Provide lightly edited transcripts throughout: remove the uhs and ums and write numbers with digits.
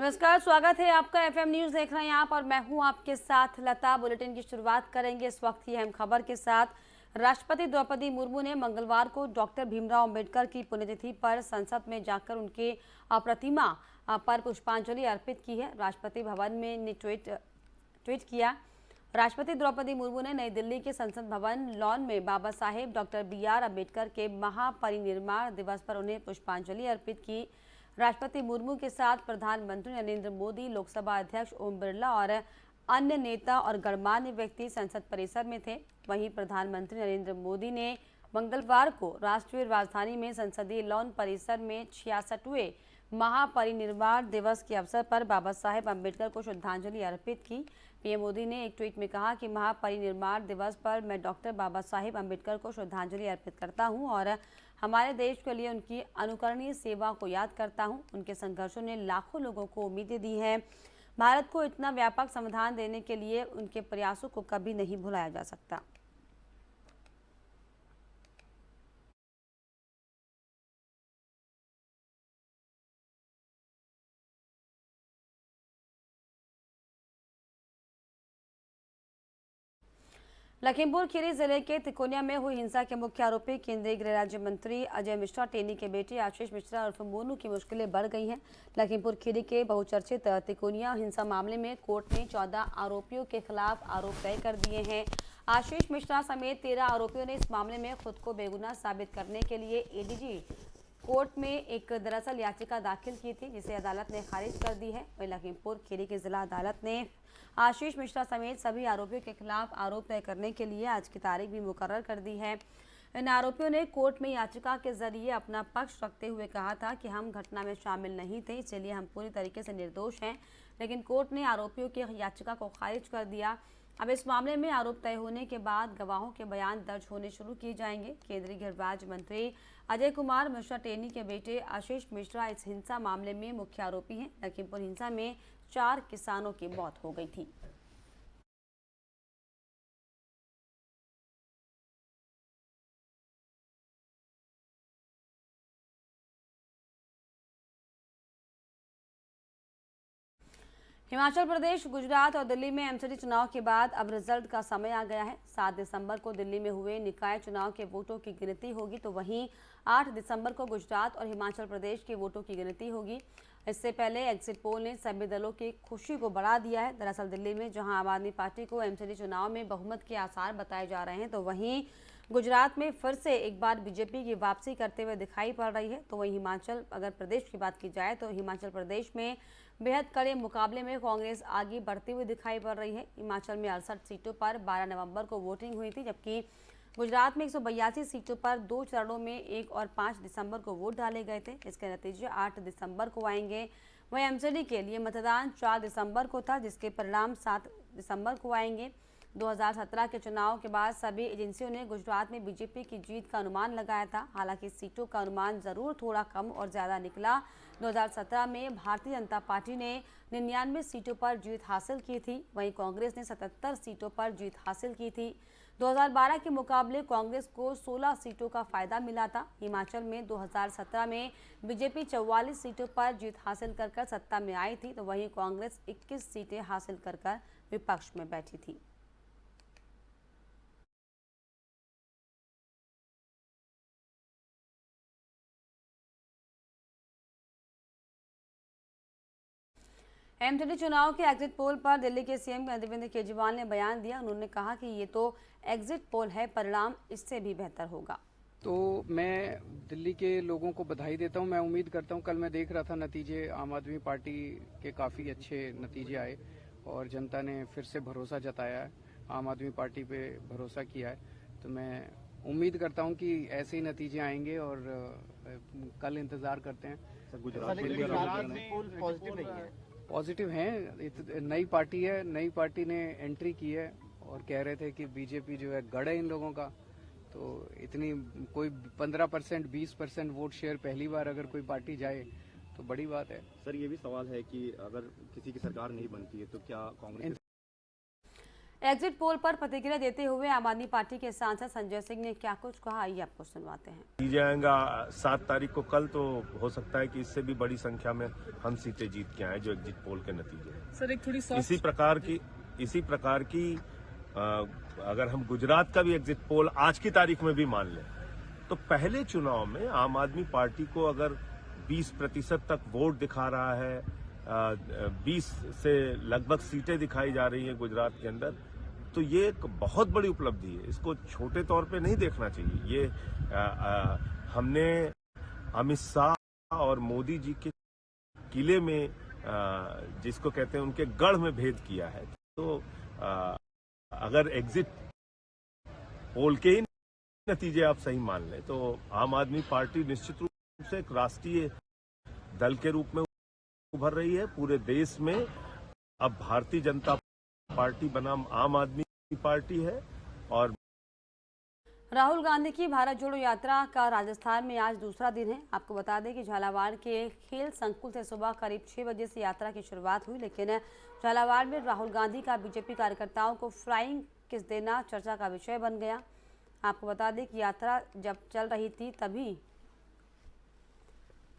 नमस्कार, स्वागत है आपका। एफएम न्यूज देख रहे हैं आप और मैं हूं आपके साथ लता। बुलेटिन की शुरुआत करेंगे इस वक्त की अहम खबर के साथ। राष्ट्रपति द्रौपदी मुर्मू ने मंगलवार को डॉक्टर भीमराव अंबेडकर की पुण्यतिथि पर संसद में जाकर उनके प्रतिमा पर पुष्पांजलि अर्पित की है। राष्ट्रपति भवन में ने ट्वीट किया। राष्ट्रपति द्रौपदी मुर्मू ने नई दिल्ली के संसद भवन लॉन में बाबा साहेब डॉक्टर BR अम्बेडकर के महापरिनिर्वाण दिवस पर उन्हें पुष्पांजलि अर्पित की। राष्ट्रपति मुर्मू के साथ प्रधानमंत्री नरेंद्र मोदी, लोकसभा अध्यक्ष ओम बिरला और अन्य नेता और गणमान्य व्यक्ति संसद परिसर में थे। वहीं प्रधानमंत्री नरेंद्र मोदी ने मंगलवार को राष्ट्रीय राजधानी में संसदीय लॉन परिसर में 66वें महापरिनिर्वाण दिवस के अवसर पर बाबा साहेब अम्बेडकर को श्रद्धांजलि अर्पित की। पीएम मोदी ने एक ट्वीट में कहा कि महापरिनिर्वाण दिवस पर मैं डॉक्टर बाबा साहेब अम्बेडकर को श्रद्धांजलि अर्पित करता हूं और हमारे देश के लिए उनकी अनुकरणीय सेवा को याद करता हूं। उनके संघर्षों ने लाखों लोगों को उम्मीदें दी हैं। भारत को इतना व्यापक संविधान देने के लिए उनके प्रयासों को कभी नहीं भुलाया जा सकता। लखीमपुर खीरी जिले के तिकोनिया में हुई हिंसा के मुख्य आरोपी केंद्रीय गृह राज्य मंत्री अजय मिश्रा टेनी के बेटे आशीष मिश्रा उर्फ मोनू की मुश्किलें बढ़ गई हैं। लखीमपुर खीरी के बहुचर्चित तिकोनिया हिंसा मामले में कोर्ट ने 14 आरोपियों के खिलाफ आरोप तय कर दिए हैं। आशीष मिश्रा समेत 13 आरोपियों ने इस मामले में खुद को बेगुनाह साबित करने के लिए एडीजी कोर्ट में एक दरअसल याचिका दाखिल की थी, जिसे अदालत ने खारिज कर दी है। वहीं लखीमपुर खीरी की जिला अदालत ने आशीष मिश्रा समेत सभी आरोपियों के खिलाफ आरोप तय करने के लिए आज की तारीख भी मुकर्रर कर दी है। इन आरोपियों ने कोर्ट में याचिका के जरिए अपना पक्ष रखते हुए कहा था कि हम घटना में शामिल नहीं थे, इसलिए हम पूरी तरीके से निर्दोष हैं। लेकिन कोर्ट ने आरोपियों की याचिका को खारिज कर दिया। अब इस मामले में आरोप तय होने के बाद गवाहों के बयान दर्ज होने शुरू किए जाएंगे। केंद्रीय गृह राज्य मंत्री अजय कुमार मिश्रा टेनी के बेटे आशीष मिश्रा इस हिंसा मामले में मुख्य आरोपी हैं। लखीमपुर हिंसा में 4 किसानों की मौत हो गई थी। हिमाचल प्रदेश, गुजरात और दिल्ली में एमसीडी चुनाव के बाद अब रिजल्ट का समय आ गया है। 7 दिसंबर को दिल्ली में हुए निकाय चुनाव के वोटों की गिनती होगी, तो वहीं 8 दिसंबर को गुजरात और हिमाचल प्रदेश के वोटों की गिनती होगी। इससे पहले एग्जिट पोल ने सभी दलों की खुशी को बढ़ा दिया है। दरअसल दिल्ली में जहां आम आदमी पार्टी को एमसीडी चुनाव में बहुमत के आसार बताए जा रहे हैं, तो वहीं गुजरात में फिर से एक बार बीजेपी की वापसी करते हुए दिखाई पड़ रही है। तो वहीं हिमाचल, अगर प्रदेश की बात की जाए तो हिमाचल प्रदेश में बेहद कड़े मुकाबले में कांग्रेस आगे बढ़ती हुई दिखाई पड़ रही है। हिमाचल में 68 सीटों पर 12 नवंबर को वोटिंग हुई थी, जबकि गुजरात में 182 सीटों पर 2 चरणों में 1 और 5 दिसंबर को वोट डाले गए थे। इसके नतीजे 8 दिसंबर को आएंगे। वहीं एमसीडी के लिए मतदान 4 दिसंबर को था, जिसके परिणाम 7 दिसंबर को आएंगे। 2017 के चुनाव के बाद सभी एजेंसियों ने गुजरात में बीजेपी की जीत का अनुमान लगाया था। हालांकि सीटों का अनुमान जरूर थोड़ा कम और ज्यादा निकला। 2017 में भारतीय जनता पार्टी ने 99 सीटों पर जीत हासिल की थी, वहीं कांग्रेस ने 77 सीटों पर जीत हासिल की थी। 2012 के मुकाबले कांग्रेस को 16 सीटों का फायदा मिला था। हिमाचल में 2017 में बीजेपी 44 सीटों पर जीत हासिल कर सत्ता में आई थी, तो वहीं कांग्रेस 21 सीटें हासिल कर विपक्ष में बैठी थी। एमसीडी चुनाव के एग्जिट पोल पर दिल्ली के सीएम अरविंद केजरीवाल ने बयान दिया। उन्होंने कहा कि ये तो एग्जिट पोल है, परिणाम इससे भी बेहतर होगा। तो मैं दिल्ली के लोगों को बधाई देता हूं। मैं उम्मीद करता हूं, कल मैं देख रहा था नतीजे, आम आदमी पार्टी के काफ़ी अच्छे नतीजे आए और जनता ने फिर से भरोसा जताया है, आम आदमी पार्टी पे भरोसा किया है। तो मैं उम्मीद करता हूं कि ऐसे ही नतीजे आएंगे और कल इंतज़ार करते हैं। गुजरात में पॉजिटिव नहीं है, पॉजिटिव हैं। नई पार्टी है, नई पार्टी ने एंट्री की है और कह रहे थे कि बीजेपी जो है गढ़ है इन लोगों का। तो इतनी कोई 15%, 20% वोट शेयर पहली बार अगर कोई पार्टी जाए तो बड़ी बात है। सर ये भी सवाल है कि अगर किसी की सरकार नहीं बनती है तो क्या कांग्रेस एग्जिट पोल पर प्रतिक्रिया देते हुए आम आदमी पार्टी के सांसद संजय सिंह ने क्या कुछ कहा, आइए आपको सुनवाते हैं। दी जाएगा 7 तारीख को, कल तो हो सकता है कि इससे भी बड़ी संख्या में हम सीटें जीत के आए जो एग्जिट पोल के नतीजे हैं। सर एक थोड़ी इसी प्रकार की अगर हम गुजरात का भी एग्जिट पोल आज की तारीख में भी मान लें तो पहले चुनाव में आम आदमी पार्टी को अगर 20% तक वोट दिखा रहा है, 20 से लगभग सीटें दिखाई जा रही हैं गुजरात के अंदर, तो ये एक बहुत बड़ी उपलब्धि है। इसको छोटे तौर पे नहीं देखना चाहिए। ये हमने अमित शाह और मोदी जी के किले में जिसको कहते हैं उनके गढ़ में भेद किया है। तो अगर एग्जिट पोल के ही नतीजे आप सही मान लें तो आम आदमी पार्टी निश्चित रूप से एक राष्ट्रीय दल के रूप में उभर रही है। पूरे देश में अब भारतीय जनता पार्टी बनाम आम आदमी पार्टी है। और राहुल गांधी की भारत जोड़ो यात्रा का राजस्थान में आज दूसरा दिन है। आपको बता दें कि झालावाड़ के खेल संकुल से सुबह करीब 6 बजे से यात्रा की शुरुआत हुई, लेकिन झालावाड़ में राहुल गांधी का बीजेपी कार्यकर्ताओं को फ्लाइंग किस देना चर्चा का विषय बन गया। आपको बता दें कि यात्रा जब चल रही थी तभी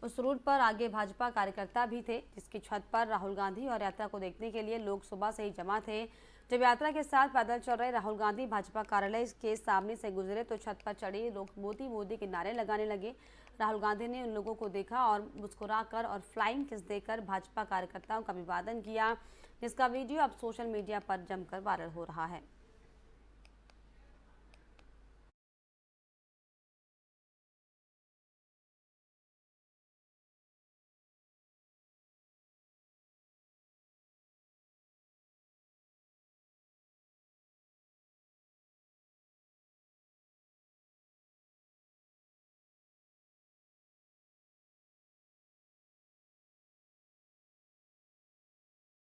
उस रूट पर आगे भाजपा कार्यकर्ता भी थे, जिसकी छत पर राहुल गांधी और यात्रा को देखने के लिए लोग सुबह से ही जमा थे। जब यात्रा के साथ पैदल चल रहे राहुल गांधी भाजपा कार्यालय के सामने से गुजरे तो छत पर चढ़े लोग मोदी मोदी के नारे लगाने लगे। राहुल गांधी ने उन लोगों को देखा और मुस्कुराकर और फ्लाइंग किस देकर भाजपा कार्यकर्ताओं का अभिवादन किया, जिसका वीडियो अब सोशल मीडिया पर जमकर वायरल हो रहा है।